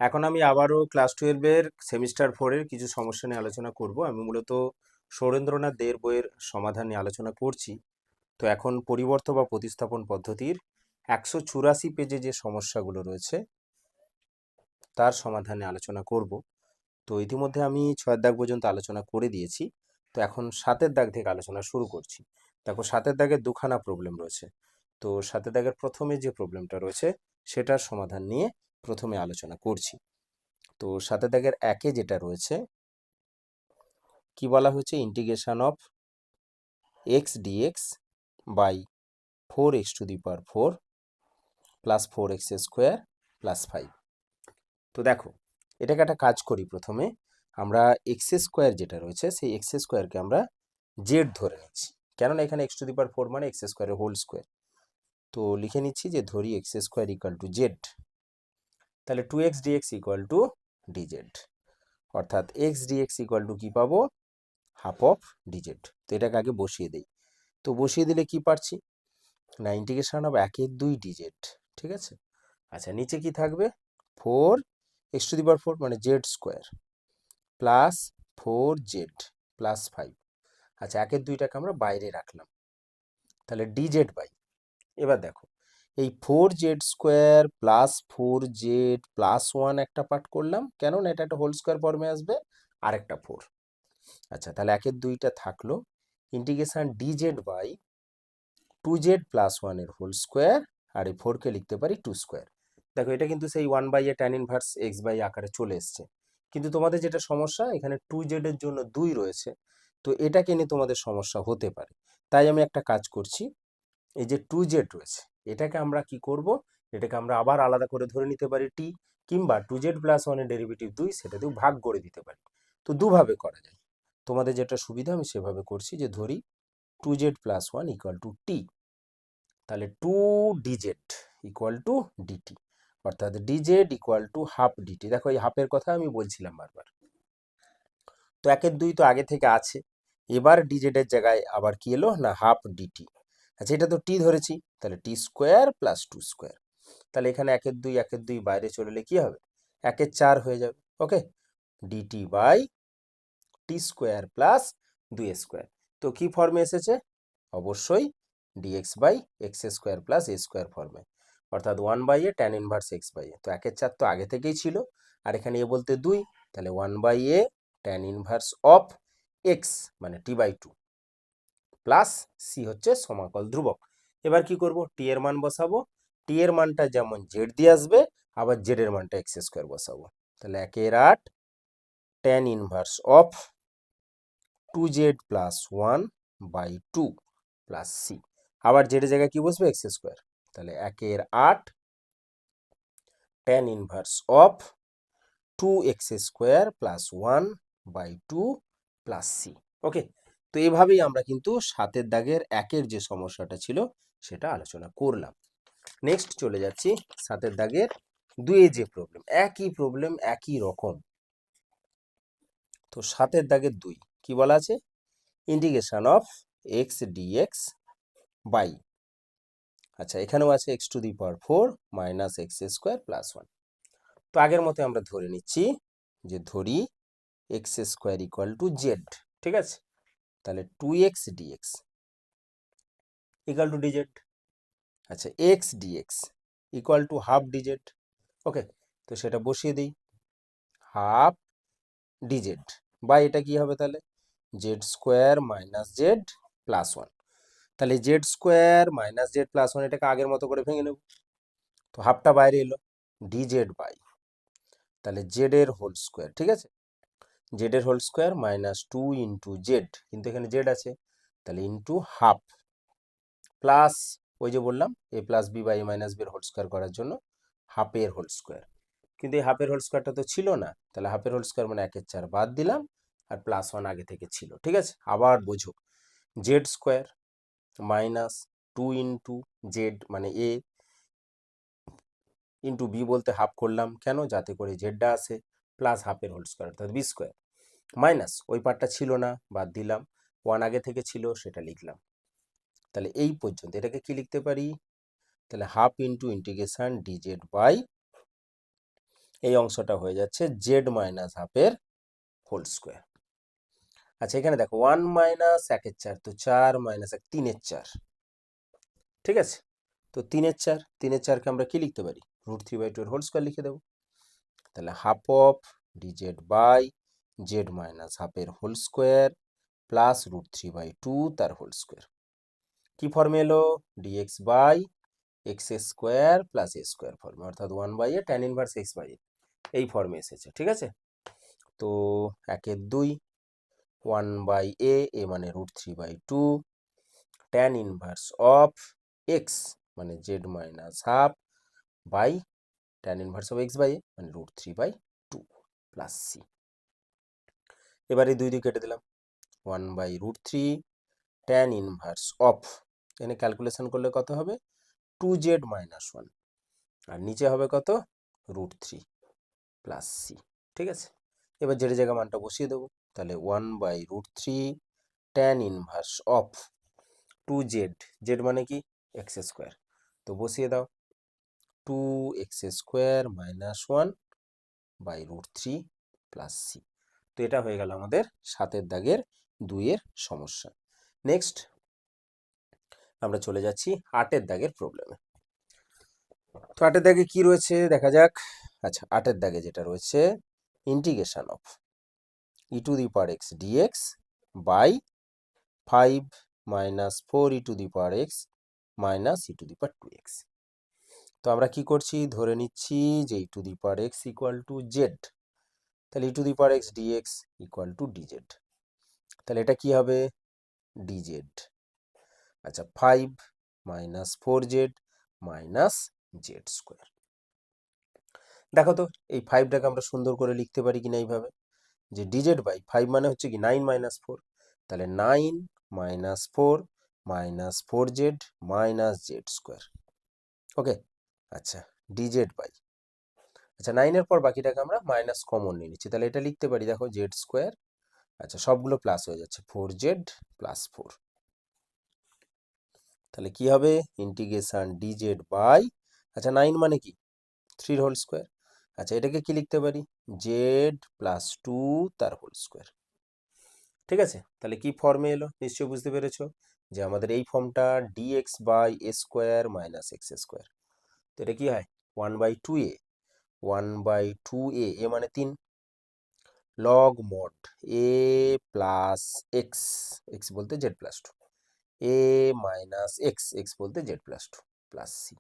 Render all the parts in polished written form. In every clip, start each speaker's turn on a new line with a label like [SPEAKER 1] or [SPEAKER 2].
[SPEAKER 1] এখন আমি আবারও ক্লাস 12-এর সেমিস্টার 4-এর কিছু সমস্যা নিয়ে আলোচনা করব। আমি মূলত সুরেন্দ্রনাথ দের বইয়ের সমাধান নিয়ে আলোচনা করছি। তো এখন পরিবর্ত বা প্রতিস্থাপন পদ্ধতির 184 পেজে যে সমস্যাগুলো রয়েছে তার সমাধানে আলোচনা করব। তো ইতিমধ্যে আমি 6 দাগ পর্যন্ত আলোচনা করে দিয়েছি। তো এখন 7 দাগ থেকে আলোচনা শুরু করছি। দেখো 7 দাগের দুখানা প্রবলেম রয়েছে। তো 7 দাগের প্রথমে যে প্রবলেমটা রয়েছে সেটার সমাধান নিয়ে প্রথমে আলোচনা করছি। তো 7 দাগের একে যেটা রয়েছে কি বলা হয়েছে, integration of X DX by 4x⁴ plus 4x square plus 5। তো দেখো এটাকে একটা কাজ করি, প্রথমে আমরা এক্স স্কোয়ার যেটা রয়েছে সেই এক্স স্কোয়ারকে আমরা জেড ধরে নিচ্ছি, কেননা এখানে x⁴ মানে এক্স স্কোয়ারের হোল স্কোয়ার। তো লিখে নিচ্ছি যে ধরি x square equal to Z, তাহলে 2x dx equal to DZ, অর্থাৎ এক্স ডিএক্স ইকুয়াল টু কি পাবো, হাফ অফ ডিজেড। তো এটাকে আগে বসিয়ে দেই। তো বসিয়ে দিলে কি পারছি না, ইন্টিগ্রেশন অফ 1/2 ডিজেড, ঠিক আছে। আচ্ছা নিচে কি থাকবে, 4x⁴ মানে Z square plus 4z plus 5। আচ্ছা 1/2টাকে আমরা বাইরে রাখলাম, তাহলে ডিজেড বাই, এবার দেখো এই 4z square plus 4z plus 1 একটা পার্ট করলাম, কেন না এটা একটা হোল স্কোয়ার ফর্মে আসবে, আরেকটা 4। আচ্ছা তাহলে 1/2টা থাকলো, integration DZ by 2z plus 1 এর হোল স্কোয়ার, আর এই 4কে লিখতে পারি 2 স্কোয়ার। দেখো এটা কিন্তু সেই 1/a tan inverse x by আকারে চলে এসছে, কিন্তু তোমাদের যেটা সমস্যা এখানে 2z এর জন্য 2 রয়েছে, তো এটাকে নিয়ে তোমাদের সমস্যা হতে পারে। তাই আমি একটা কাজ করছি, এই যে 2z রয়েছে এটাকে আমরা কি করব, এটাকে আমরা আবার আলাদা করে ধরে নিতে পারি t, কিংবা 2z প্লাস 1 এর ডেরিভেটিভ 2 সেটাতেও ভাগ করে দিতে পারি। তো দুভাবে করা যায়, তোমাদের যেটা সুবিধা আমি সেভাবে করছি, যে ধরি 2z plus 1 equal to t, তাহলে 2dz ইকুয়াল টু ডিটি, অর্থাৎ dz equal to half DT. দেখো এই হাফের কথা আমি বলছিলাম বারবার। তো 1/2 তো আগে থেকে আছে, এবার dz এর জায়গায় আবার কি এলো না, হাফ ডিটি। আচ্ছা এটা তো টি ধরেছি, তাহলে টি স্কোয়ার প্লাস 2 স্কোয়ার, তাহলে এখানে 1/2 বাইরে চলে এলে কি হবে, 1/4 হয়ে যাবে। Okay, dt by t square plus 2 square. তো কি ফর্মে এসেছে, অবশ্যই dx by x square plus a square ফর্মে, অর্থাৎ 1/a tan inverse x by a. তো 1/4 তো আগে থেকেই ছিল, আর এখানে এ বলতে 2, তাহলে 1/a tan inverse of X মানে t/2 প্লাস সি হচ্ছে সমাকল ধ্রুবক। এবার কি করব, টি এর মান বসাবো, টি এর মানটা যেমন জেড দিয়ে আসবে, আবার জেড এর মানটা এক্স স্কোয়ার বসাবো, তাহলে 1/8 tan inverse of 2z plus 1/2 plus c, আবার জেড এর জায়গায় কি বসবে, এক্স স্কোয়ার, তাহলে 1/8 tan inverse of 2x square plus 1/2 plus c. Okay, তো এইভাবেই আমরা কিন্তু 7 দাগের 1-এর যে সমস্যাটা ছিল সেটা আলোচনা করলাম। নেক্সট চলে যাচ্ছি 7 দাগের 2-এ যে প্রবলেম, একই প্রবলেম একই রকম। তো 7 দাগের 2 কি বলা আছে, integration of X DX by, আচ্ছা এখানেও আছে x⁴ minus X square plus 1। তো আগের মতো আমরা ধরে নিচ্ছি, যে ধরি x square equal to z, ঠিক আছে, তাহলে 2x dx equal to dz. আচ্ছা x dx equal to half dz. Okay, তো সেটা বসিয়ে দিই, হাফ ডিজেড বাই এটা কি হবে, তাহলে Z square minus Z plus 1, তাহলে Z square minus Z plus 1 এটাকে আগের মতো করে ভেঙে নেব, তো হাফটা বাইরে এলো, ডিজেড বাই, তাহলে জেড এর হোল স্কোয়ার, ঠিক আছে, জেড এর whole square minus 2 into Z, কিন্তু এখানে জেড আছে, তাহলে ইন্টু হাফ প্লাস, ওই যে বললাম a plus b by a minus b এর হোল স্কোয়ার করার জন্য হাফের হোল স্কোয়ার, কিন্তু এই হাফের হোল স্কোয়ারটা তো ছিল না, তাহলে হাফের হোল স্কোয়ার মানে 1/4 বাদ দিলাম, আর প্লাস 1 আগে থেকে ছিল, ঠিক আছে। আবার বোঝো, Z square minus 2 into Z মানে এ ইন্টু বি, বলতে হাফ করলাম কেন, যাতে করে জেডটা আসে, প্লাস হাফের হোল স্কোয়ার অর্থাৎ বি স্কোয়ার, মাইনাস ওই পার্টটা ছিল না বাদ দিলাম, 1 আগে থেকে ছিল সেটা লিখলাম। তাহলে এই পর্যন্ত এটাকে কি লিখতে পারি, তাহলে half into integration DZ by এই অংশটা হয়ে যাচ্ছে জেড মাইনাস হাফের হোল স্কোয়ার। আচ্ছা এখানে দেখো 1 মাইনাস 1 এর 4, তো 4 মাইনাস 1 3 এর 4, ঠিক আছে। তো 3 এর 4, 3 এর 4কে আমরা কি লিখতে পারি, √3/2 এর হোল স্কোয়ার লিখে দেবো। তাহলে half of dz by z minus হাফের হোল স্কোয়ার প্লাস √3/2 তার হোল স্কোয়ার। কি ফর্মে এলো, dx by x square plus a square ফর্মে, অর্থাৎ 1/a tan ইনভার্স x/a এই ফর্মে এসেছে, ঠিক আছে। তো 1/2 1/a, এ মানে √3/2 tan ইনভার্স অফ এক্স মানে Z minus half by tan inverse of x/a মানে √3/2 প্লাস সি। এবারে 2 কেটে দিলাম, 1/√3 tan ইনভার্স অফ, এখানে ক্যালকুলেশন করলে কত হবে, 2z মাইনাস 1, আর নিচে হবে কত, √3 প্লাস সি, ঠিক আছে। এবার জেড জায়গা মানটা বসিয়ে দেবো, তাহলে 1/√3 tan inverse of 2z, Z মানে কি এক্স স্কোয়ার, তো বসিয়ে দাও 2x square minus 1/√3 plus C. তো এটা হয়ে গেল আমাদের 7 দাগের 2 সমস্যা। নেক্সট আমরা চলে যাচ্ছি 8 দাগের প্রবলেমে। তো 8 দাগে কি রয়েছে দেখা যাক। আচ্ছা 8 দাগে যেটা রয়েছে, integration of e⁴x dx by 5 minus 4e⁴x minus e⁴2x। তো আমরা কি করছি, ধরে নিচ্ছি যে e⁴x ইকুয়াল টু জেড, তাহলে e⁴x dx equal two dz, তাহলে এটা কি হবে, dz। আচ্ছা 5 minus 4z minus z square. দেখো তো এই 5টাকে আমরা সুন্দর করে লিখতে পারি কিনা এইভাবে, যে dz বাই 5 মানে হচ্ছে কি 9 মাইনাস 4, তাহলে 9 minus 4 minus 4z minus z square. Okay, আচ্ছা dz বাই, আচ্ছা 9 এর পর বাকিটাকে আমরা মাইনাস কমন নিয়ে নিচ্ছি, তাহলে এটা লিখতে পারি দেখো জেড স্কোয়ার, আচ্ছা সবগুলো প্লাস হয়ে যাচ্ছে 4z প্লাস 4, তাহলে কি হবে ইন্টিগ্রেশন dz বাই, আচ্ছা 9 মানে কি 3 হোল স্কোয়ার, আচ্ছা এটাকে কি লিখতে পারি জেড প্লাস 2 তার হোল স্কোয়ার, ঠিক আছে। তাহলে কি ফর্মে এলো নিশ্চয়ই বুঝতে পেরেছো, যে আমাদের এই ফর্মটা dx by A square minus X square, তো এটা কি হয় 1/2a, 1/2a, এ মানে 3, log mod A plus X, X বলতে Z plus 2, A minus X, X বলতে জেড প্লাস 2 প্লাস সি।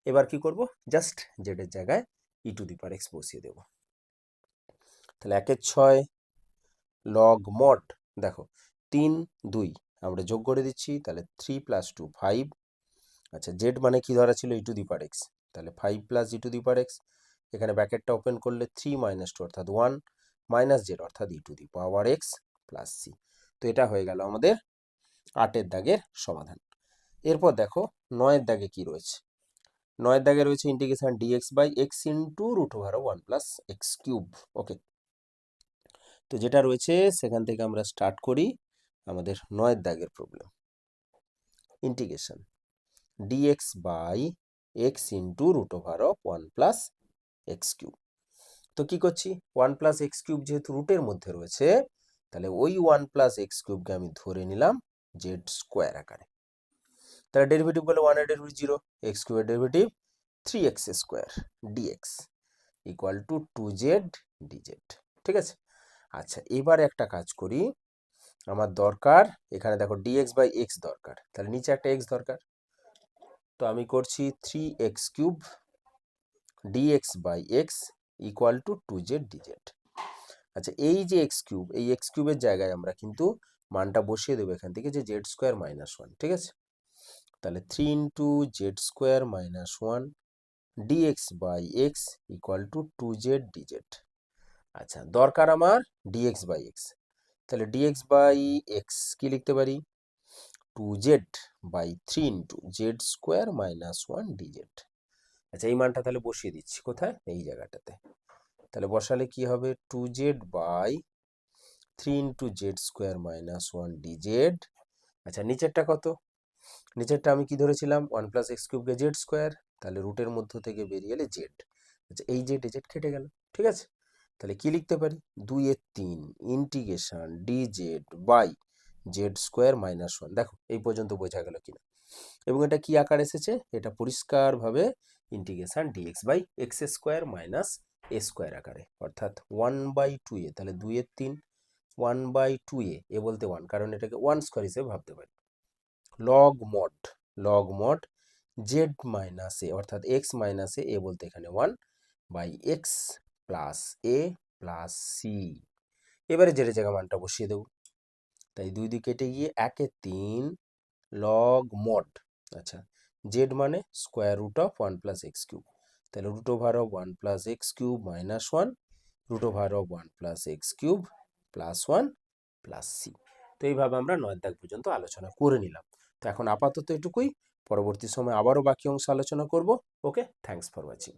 [SPEAKER 1] এবার কি করব, জাস্ট জেডের জায়গায় e⁴x বসিয়ে দেব, তাহলে 1/6 লগ মড, দেখো 3 2 আমরা যোগ করে দিচ্ছি, তাহলে 3 প্লাস 2 5, আচ্ছা জেড মানে কি ধরা ছিল e⁴x, তাহলে 5 প্লাস e⁴x, এখানে ব্র্যাকেটটা ওপেন করলে 3 মাইনাস 2 অর্থাৎ 1 মাইনাস জেড অর্থাৎ e⁴x প্লাস সি। তো এটা হয়ে গেল আমাদের 8 দাগের সমাধান। এরপর দেখো 9 দাগে কি রয়েছে, 9 দাগে রয়েছে integration dx by x into √1 plus x cube. Okay, তো যেটা রয়েছে সেখান থেকে আমরা স্টার্ট করি আমাদের 9 দাগের problem. Integration dx by x into √1 plus x cube. তো কি করছি 1 প্লাস এক্স কিউব যেহেতু রুটের মধ্যে রয়েছে, তাহলে ওই 1 প্লাস এক্স কিউবকে আমি ধরে নিলাম জেড স্কোয়ার আকারে, তাহলে ডেরিভেটিভ করলে 1 এর ডেরিভেটিভ 0, এক্স কিউবের derivative 3x square dx equal to 2z dz, ঠিক আছে। আচ্ছা এবার একটা কাজ করি, আমার দরকার এখানে দেখো dx বাই x দরকার, তাহলে নিচে একটা x দরকার, তো আমি করছি 3x cube dx by x equal to 2z dz। আচ্ছা এই যে এক্স কিউব, এই এক্স কিউবের জায়গায় আমরা কিন্তু মানটা বসিয়ে দেবো এখান থেকে, যে জেড স্কোয়ার মাইনাস 1, ঠিক আছে। তাহলে 3 into Z square minus 1 dx by X equal to 2z dz। আচ্ছা দরকার আমার dx বাই এক্স, তাহলে dx বাই এক্স কি লিখতে পারি 2z by 3 into Z square minus 1 dz। আচ্ছা এই মানটা তাহলে বসিয়ে দিচ্ছি কোথায়, এই জায়গাটাতে, তাহলে বসালে কি হবে 2z by 3 into Z square minus 1 dz। আচ্ছা নিচেরটা কত, নিচেরটা আমি কি ধরেছিলাম 1 প্লাস এক্স কিউবকে জেড স্কোয়ার, তাহলে রুটের মধ্য থেকে বেরিয়ে এলে জেড, আচ্ছা এই জেড জেড কেটে গেল, ঠিক আছে, তাহলে কি লিখতে পারি, 2/3 integration dz by Z square minus 1। দেখো এই পর্যন্ত বোঝা গেল কিনা, এবং এটা কি আকার এসেছে, এটা পরিষ্কারভাবে integration dx by x square minus A square আকারে, অর্থাৎ 1/2a, তাহলে 2/3 1/2a, এ বলতে 1 কারণ এটাকে 1 স্কোয়ার হিসেবে ভাবতে পারি, log mod Z minus A, অর্থাৎ এক্স মাইনাস এ বলতে এখানে 1 by X plus A plus C. এবারে জেডের জায়গা মানটা বসিয়ে দেবো, তাই 2 দিয়ে কেটে গিয়ে 1/3 লগ মড, আচ্ছা জেড মানে square root of 1 plus x cube, তাহলে root over of 1 plus x cube minus 1 root over of 1 plus x cube plus 1 plus C. তো এইভাবে আমরা 9 দাগ পর্যন্ত আলোচনা করে নিলাম। তো এখন আপাতত এটুকুই, পরবর্তী সময় আবারও বাকি অংশ আলোচনা করব। ওকে, থ্যাঙ্কস ফর ওয়াচিং।